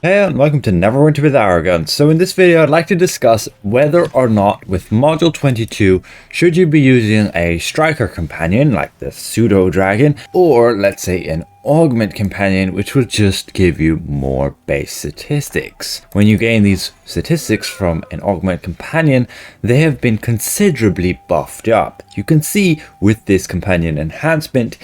Hey and welcome to Neverwinter with Arrogance. So in this video I'd like to discuss whether or not with module 22 should you be using a striker companion like the pseudo dragon, or let's say an augment companion which will just give you more base statistics. When you gain these statistics from an augment companion, they have been considerably buffed up. You can see with this companion enhancement,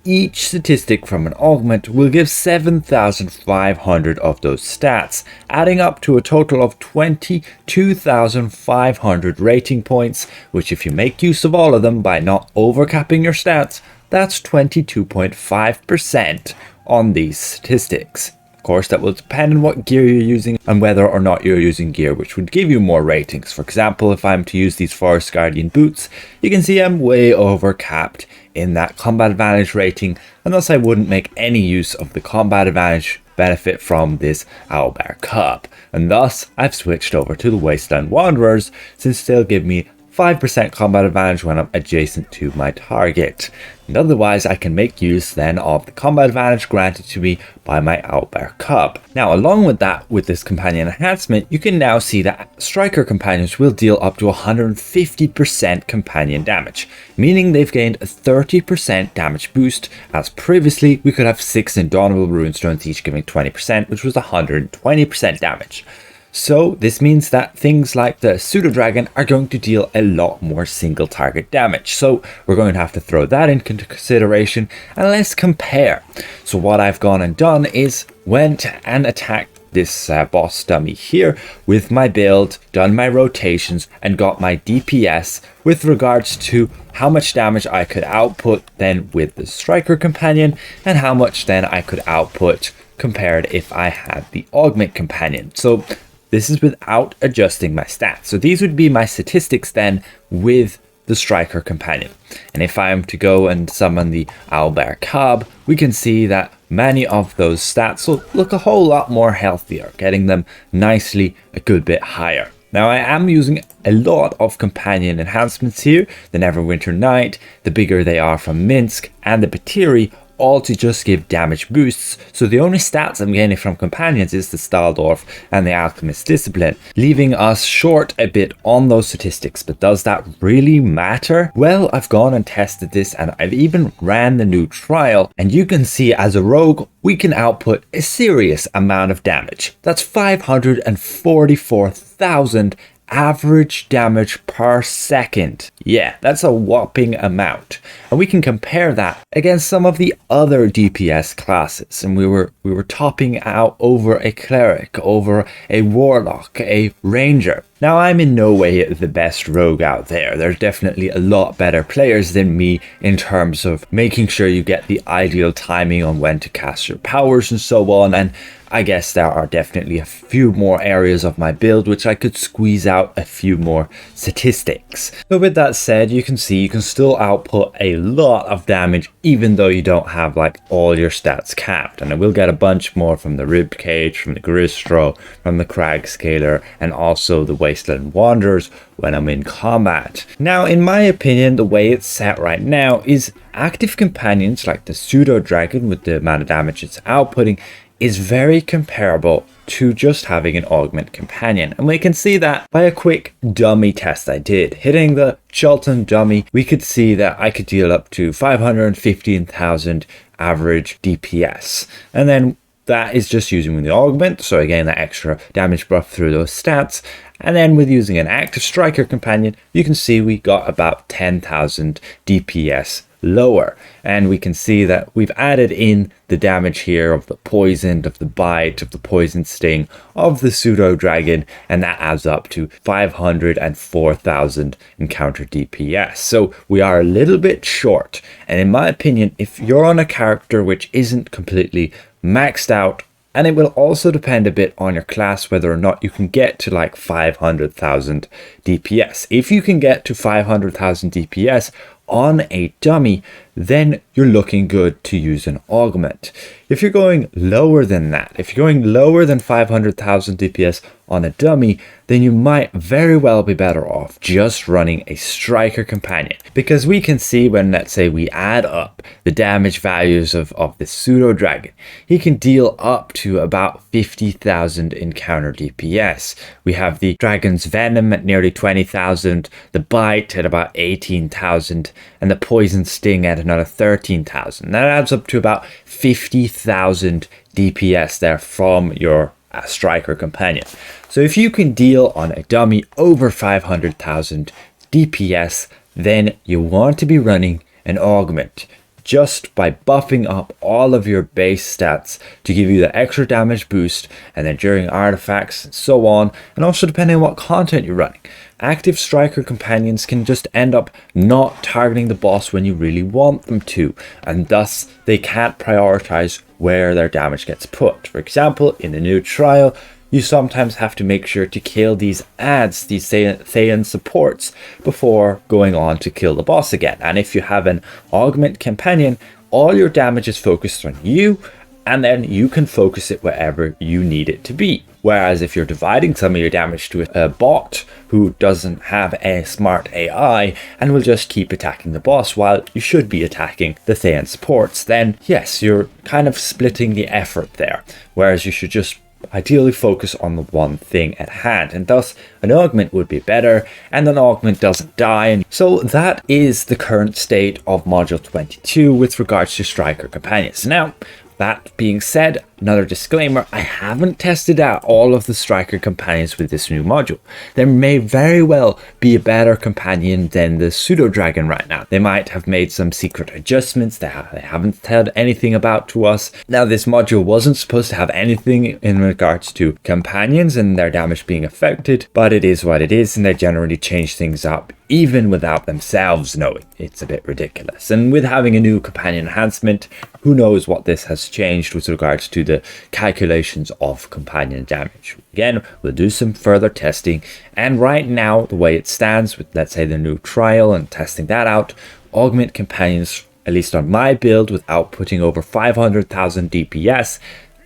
each statistic from an augment will give 7,500 of those stats, adding up to a total of 22,500 rating points, which if you make use of all of them by not overcapping your stats, that's 22.5% on these statistics. Of course, that will depend on what gear you're using and whether or not you're using gear which would give you more ratings. For example, if I'm to use these Forest Guardian boots, you can see I'm way overcapped in that combat advantage rating, and thus I wouldn't make any use of the combat advantage benefit from this Owlbear Cub. And thus, I've switched over to the Wasteland Wanderers since they'll give me 5% combat advantage when I'm adjacent to my target. And otherwise, I can make use then of the combat advantage granted to me by my Owlbear Cub. Now, along with that, with this companion enhancement, you can now see that striker companions will deal up to 150% companion damage, meaning they've gained a 30% damage boost, as previously we could have 6 Indomitable Runestones each giving 20%, which was 120% damage. So this means that things like the pseudo dragon are going to deal a lot more single target damage. So we're going to have to throw that into consideration, and let's compare. So what I've gone and done is went and attacked this boss dummy here with my build, done my rotations, and got my DPS with regards to how much damage I could output then with the striker companion and how much then I could output compared if I had the augment companion. So this is without adjusting my stats. So these would be my statistics then with the striker companion. And if I am to go and summon the Owlbear Cub, we can see that many of those stats will look a whole lot more healthier, getting them nicely a good bit higher. Now I am using a lot of companion enhancements here, the Neverwinter Night, the bigger they are from Minsk, and the Batiri, all to just give damage boosts. So the only stats I'm gaining from companions is the Staldorf and the Alchemist Discipline, leaving us short a bit on those statistics. But does that really matter? Well, I've gone and tested this, and I've even ran the new trial, and you can see as a rogue we can output a serious amount of damage. That's 544,000 average damage per second. Yeah, that's a whopping amount. And we can compare that against some of the other DPS classes. And we were topping out over a cleric, over a warlock, a ranger. Now, I'm in no way the best rogue out there. There's definitely a lot better players than me in terms of making sure you get the ideal timing on when to cast your powers and so on. And I guess there are definitely a few more areas of my build which I could squeeze out a few more statistics. But with that said, you can see you can still output a lot of damage even though you don't have like all your stats capped. And I will get a bunch more from the Ribcage, from the Gristro, from the Crag Scaler, and also the Wasteland Wanderers when I'm in combat. Now, in my opinion, the way it's set right now is active companions like the pseudo dragon with the amount of damage it's outputting is very comparable to just having an augment companion. And we can see that by a quick dummy test I did. Hitting the Chultan dummy, we could see that I could deal up to 515,000 average DPS. And then that is just using the augment, so again that extra damage buff through those stats. And then with using an active striker companion, you can see we got about 10,000 DPS lower. And we can see that we've added in the damage here of the poisoned, of the bite, of the poison sting, of the pseudo dragon, and that adds up to 504,000 encounter DPS. So we are a little bit short. And in my opinion, if you're on a character which isn't completely maxed out, and it will also depend a bit on your class whether or not you can get to like 500,000 DPS. If you can get to 500,000 DPS on a dummy, then you're looking good to use an augment. If you're going lower than that, if you're going lower than 500,000 DPS on a dummy, then you might very well be better off just running a striker companion, because we can see when, let's say, we add up the damage values of the pseudo dragon, he can deal up to about 50,000 encounter DPS. We have the dragon's venom at nearly 20,000, the bite at about 18,000, and the poison sting at another 13,000. That adds up to about 50,000 DPS there from your striker companion. So if you can deal on a dummy over 500,000 DPS, then you want to be running an augment, just by buffing up all of your base stats to give you the extra damage boost, and then during artifacts and so on, and also depending on what content you're running. Active striker companions can just end up not targeting the boss when you really want them to, and thus they can't prioritize where their damage gets put. For example, in the new trial, you sometimes have to make sure to kill these adds, these Thayan supports, before going on to kill the boss again. And if you have an augment companion, all your damage is focused on you, and then you can focus it wherever you need it to be. Whereas if you're dividing some of your damage to a bot who doesn't have a smart AI and will just keep attacking the boss while you should be attacking the Thayan supports, then yes, you're kind of splitting the effort there. Whereas you should just ideally focus on the one thing at hand, and thus an augment would be better, and an augment doesn't die. And so that is the current state of module 22 with regards to striker companions. Now, that being said, another disclaimer, I haven't tested out all of the striker companions with this new module. There may very well be a better companion than the pseudo dragon right now. They might have made some secret adjustments that they haven't told anything about to us. Now, this module wasn't supposed to have anything in regards to companions and their damage being affected, but it is what it is, and they generally change things up even without themselves knowing. It's a bit ridiculous. And with having a new companion enhancement, who knows what this has changed with regards to the calculations of companion damage. Again, we'll do some further testing, and right now the way it stands with, let's say, the new trial and testing that out, augment companions, at least on my build with outputting over 500,000 DPS,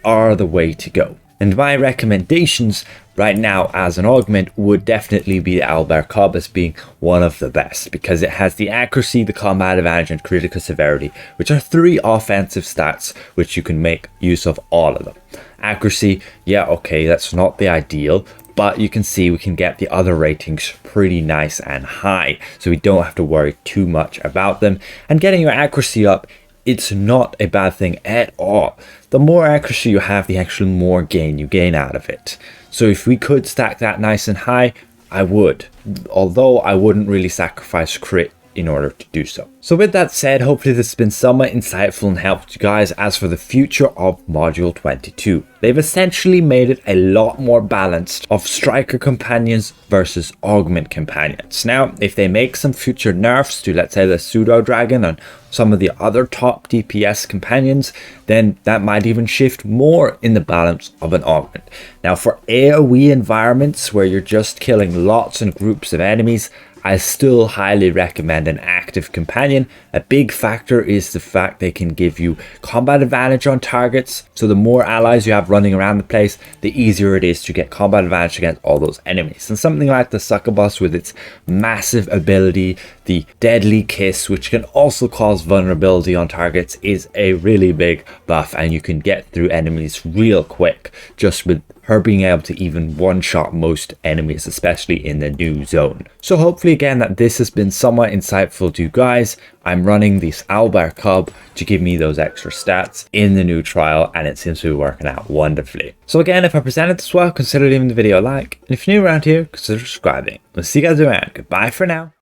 are the way to go. And my recommendations right now as an augment would definitely be the Owlbear Cub as being one of the best, because it has the accuracy, the combat advantage, and critical severity, which are three offensive stats which you can make use of all of them. Accuracy, yeah, okay, that's not the ideal, but you can see we can get the other ratings pretty nice and high, so we don't have to worry too much about them. And getting your accuracy up, it's not a bad thing at all. The more accuracy you have, the actual more gain you gain out of it. So if we could stack that nice and high, I would. Although I wouldn't really sacrifice crit in order to do so. So with that said, hopefully this has been somewhat insightful and helped you guys as for the future of module 22. They've essentially made it a lot more balanced of striker companions versus augment companions. Now, if they make some future nerfs to, let's say, the pseudo dragon and some of the other top DPS companions, then that might even shift more in the balance of an augment. Now, for AoE environments where you're just killing lots and groups of enemies, I still highly recommend an active companion. A big factor is the fact they can give you combat advantage on targets. So the more allies you have running around the place, the easier it is to get combat advantage against all those enemies. And something like the succubus with its massive ability, the deadly kiss, which can also cause vulnerability on targets, is a really big buff, and you can get through enemies real quick just with her being able to even one-shot most enemies, especially in the new zone. So hopefully again that this has been somewhat insightful to you guys. I'm running this Owlbear Cub to give me those extra stats in the new trial, and it seems to be working out wonderfully. So again, if I presented this well, consider leaving the video a like, and if you're new around here, consider subscribing. We'll see you guys around. Goodbye for now.